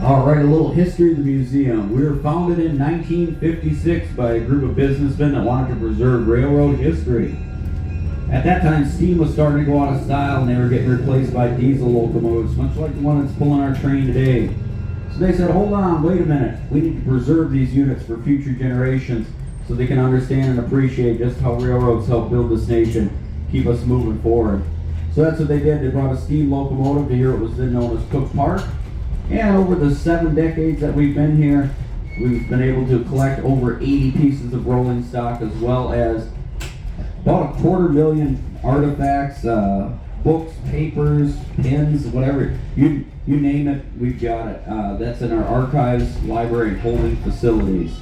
All right, a little history of the museum. We were founded in 1956 by a group of businessmen that wanted to preserve railroad history. At that time, steam was starting to go out of style and they were getting replaced by diesel locomotives, much like the one that's pulling our train today. So they said, hold on, wait a minute. We need to preserve these units for future generations so they can understand and appreciate just how railroads help build this nation, keep us moving forward. So that's what they did. They brought a steam locomotive to here, what was then known as Cook Park. And over the 7 decades that we've been here, we've been able to collect over 80 pieces of rolling stock, as well as about 250,000 artifacts, books, papers, pins, whatever. You name it, we've got it. That's in our archives, library, and holding facilities.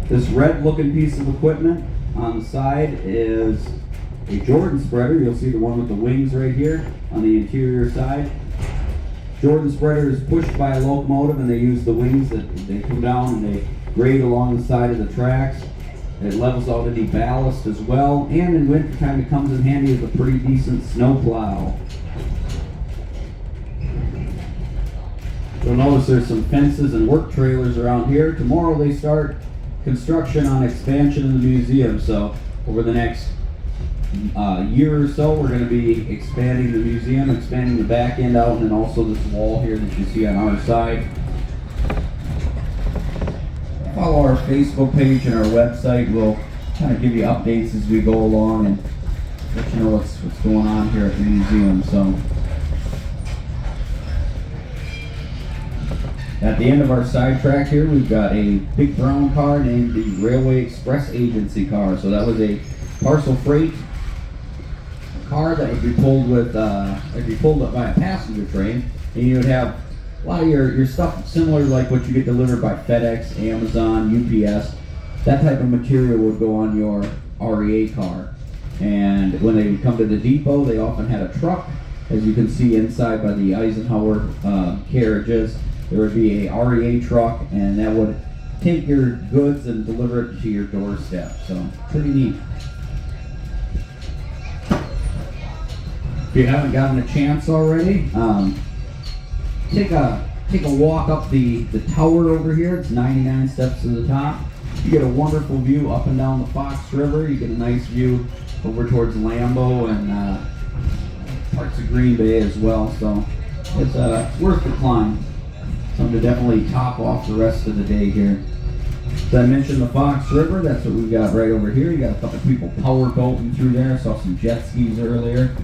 This red looking piece of equipment on the side is a Jordan spreader. You'll see the one with the wings right here on the interior side. Jordan spreader is pushed by a locomotive and they use the wings that they come down and they grade along the side of the tracks. It levels out any ballast as well, and in winter time it comes in handy as a pretty decent snow plow. You'll notice there's some fences and work trailers around here. Tomorrow they start construction on expansion of the museum, so over the next year or so we're going to be expanding the museum, expanding the back end out, and then also this wall here that you see on our side. Follow our Facebook page and our website. We'll kind of give you updates as we go along and let you know what's going on here at the museum. So at the end of our sidetrack here, we've got a big brown car named the Railway Express Agency car. So that was a parcel freight car that would be pulled with, it'd be pulled up by a passenger train, and you would have a lot of your stuff similar to like what you get delivered by FedEx, Amazon, UPS. That type of material would go on your REA car. And when they would come to the depot, they often had a truck, as you can see inside by the Eisenhower carriages. There would be a REA truck, and that would take your goods and deliver it to your doorstep. So pretty neat. If you haven't gotten a chance already, take a walk up the tower over here. It's 99 steps to the top. You get a wonderful view up and down the Fox River. You get a nice view over towards Lambeau and parts of Green Bay as well. So it's worth the climb. Something to definitely top off the rest of the day here. As I mentioned, the Fox River, that's what we've got right over here. You got a couple people power boating through there. I saw some jet skis earlier.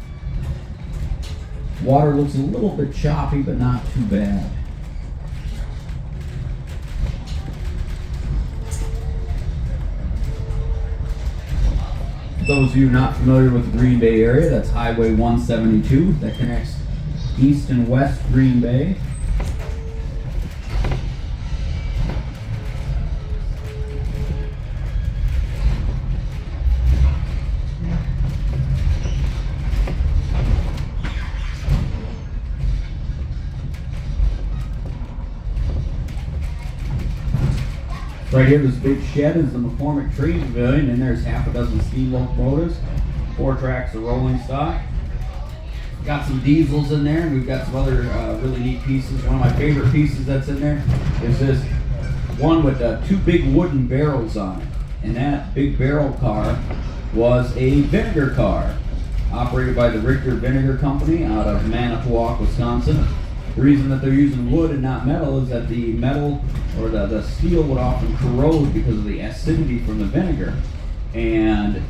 Water looks a little bit choppy, but not too bad. For those of you not familiar with the Green Bay area, that's Highway 172 that connects east and west Green Bay. Right here, this big shed is the McCormick Train Pavilion, and there's half a dozen steam locomotives, 4 tracks of rolling stock. Got some diesels in there, and we've got some other really neat pieces. One of my favorite pieces that's in there is this one with 2 big wooden barrels on it. And that big barrel car was a vinegar car, operated by the Richter Vinegar Company out of Manitowoc, Wisconsin. The reason that they're using wood and not metal is that the metal or the steel would often corrode because of the acidity from the vinegar. And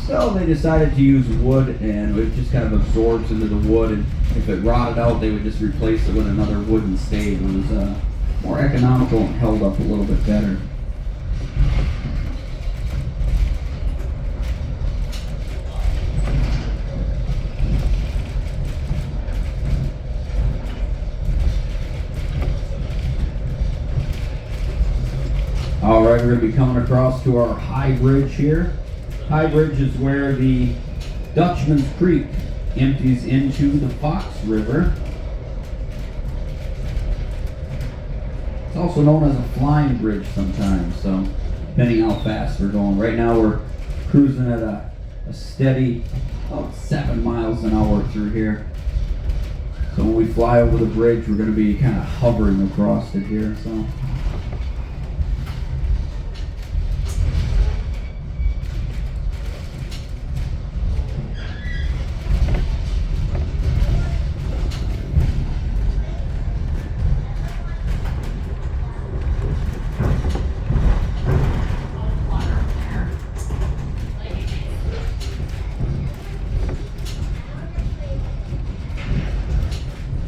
so they decided to use wood, and it just kind of absorbs into the wood, and if it rotted out, they would just replace it with another wooden stave. It was more economical and held up a little bit better. Alright, we're going to be coming across to our High Bridge here. High Bridge is where the Dutchman's Creek empties into the Fox River. It's also known as a flying bridge sometimes, so depending how fast we're going. Right now we're cruising at a a steady about 7 miles an hour through here. So when we fly over the bridge, we're going to be kind of hovering across it here. So.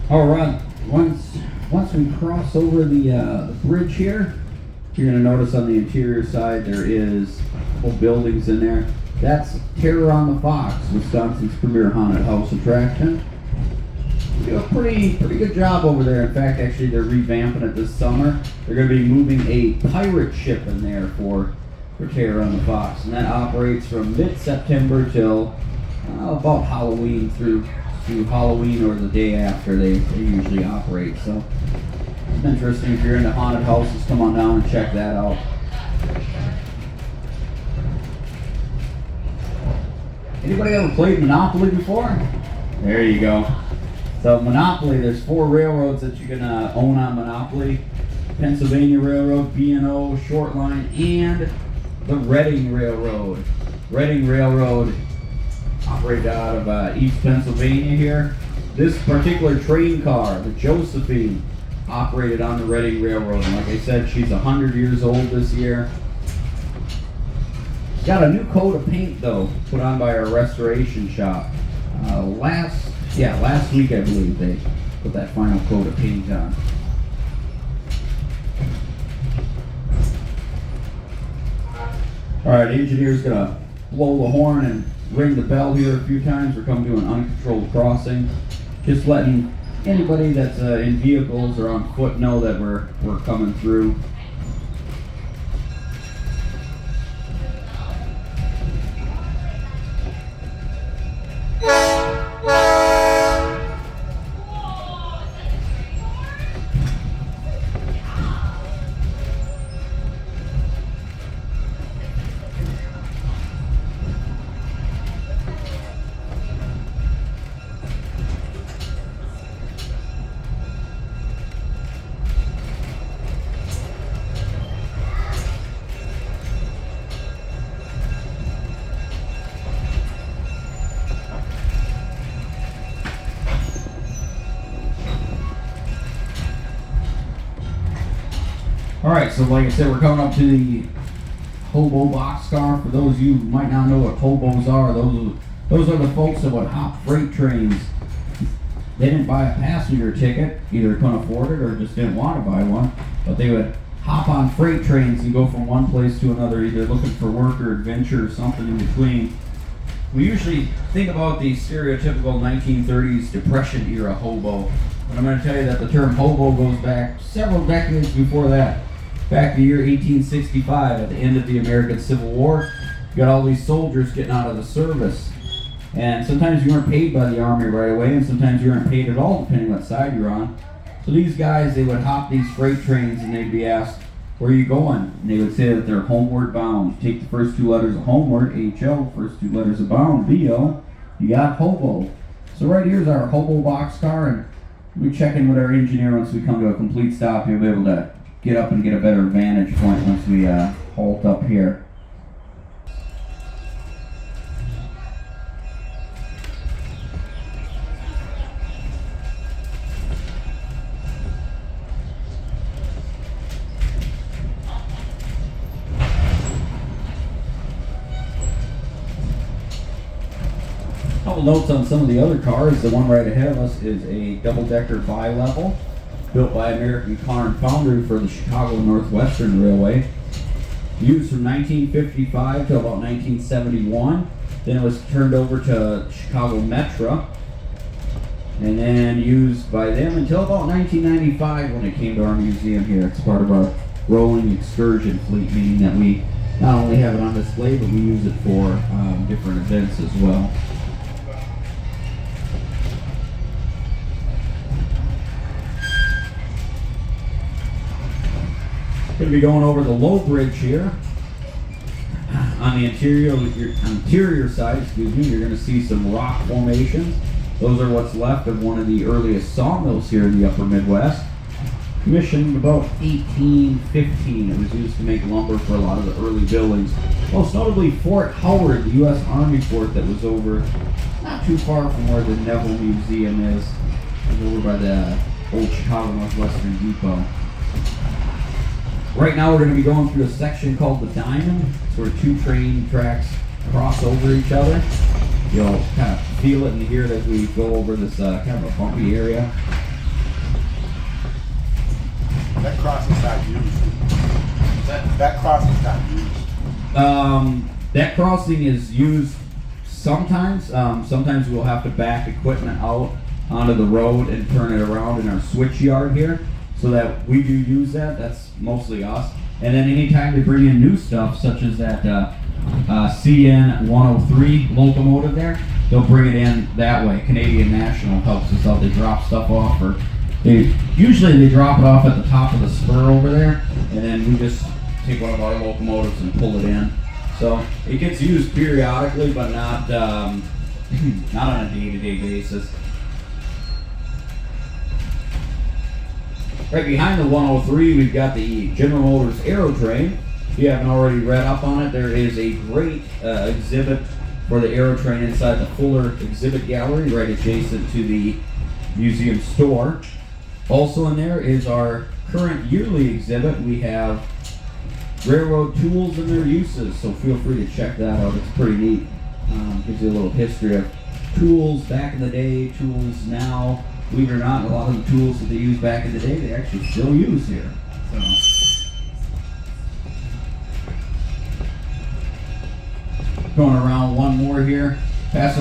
All right, once we cross over the bridge here, you're going to notice on the interior side there is a couple buildings in there. That's Terror on the Fox, Wisconsin's premier haunted house attraction. They do a pretty good job over there. In fact, actually, they're revamping it this summer. They're going to be moving a pirate ship in there for Terror on the Fox, and that operates from mid-September till about Halloween through Halloween or the day after they usually operate. So it's interesting. If you're into haunted houses, come on down and check that out. Anybody ever played Monopoly before? There you go. So Monopoly, there's 4 railroads that you can own on Monopoly. Pennsylvania Railroad, B&O, Short Line, and the Reading Railroad. Reading Railroad operated out of East Pennsylvania here. This particular train car, the Josephine, operated on the Reading Railroad. And like I said, she's 100 years old this year. Got a new coat of paint though, put on by our restoration shop. Last week I believe they put that final coat of paint on. All right, engineer's gonna blow the horn and ring the bell here a few times. We're coming to an uncontrolled crossing. Just letting anybody that's in vehicles or on foot know that we're coming through. Alright, so like I said, we're coming up to the Hobo boxcar. For those of you who might not know what hobos are, those are the folks that would hop freight trains. They didn't buy a passenger ticket, either couldn't afford it or just didn't want to buy one, but they would hop on freight trains and go from one place to another, either looking for work or adventure or something in between. We usually think about the stereotypical 1930s Depression era hobo, but I'm going to tell you that the term hobo goes back several decades before that. Back to the year 1865, at the end of the American Civil War, you got all these soldiers getting out of the service. And sometimes you weren't paid by the Army right away, and sometimes you weren't paid at all, depending what side you're on. So these guys, they would hop these freight trains and they'd be asked, "Where are you going?" And they would say that they're homeward bound. Take the first 2 letters of homeward, H-O, first 2 letters of bound, B-O, you got hobo. So right here's our hobo boxcar, and we check in with our engineer once we come to a complete stop. He'll be able to get up and get a better vantage point once we halt up here. Couple notes on some of the other cars. The one right ahead of us is a double-decker bi-level, built by American Car and Foundry for the Chicago Northwestern Railway. Used from 1955 to about 1971. Then it was turned over to Chicago Metra, and then used by them until about 1995 when it came to our museum here. It's part of our rolling excursion fleet, meaning that we not only have it on display, but we use it for different events as well. Going to be going over the low bridge here. On the interior side, excuse me, you're going to see some rock formations. Those are what's left of one of the earliest sawmills here in the upper Midwest. Commissioned about 1815. It was used to make lumber for a lot of the early buildings. Most notably Fort Howard, the U.S. Army fort that was over not too far from where the Neville Museum is. It was over by the old Chicago Northwestern Depot. Right now we're going to be going through a section called the Diamond. It's where two train tracks cross over each other. You'll kind of feel it and hear it as we go over this kind of a bumpy area. That crossing's not used. That crossing's not used. That crossing is used sometimes. Sometimes we'll have to back equipment out onto the road and turn it around in our switch yard here, so that we do use that. That's mostly us. And then anytime they bring in new stuff, such as that CN 103 locomotive there, they'll bring it in that way. Canadian National helps us out. They drop stuff off, or usually they drop it off at the top of the spur over there, and then we just take one of our locomotives and pull it in. So it gets used periodically, but not not on a day-to-day basis. Right behind the 103, we've got the General Motors Aerotrain. If you haven't already read up on it, there is a great exhibit for the Aerotrain inside the Fuller Exhibit Gallery, right adjacent to the museum store. Also in there is our current yearly exhibit. We have railroad tools and their uses, so feel free to check that out. It's pretty neat. Gives you a little history of tools back in the day, tools now. Believe it or not, a lot of the tools that they used back in the day, they actually still use here. So. Going around one more here. Pastor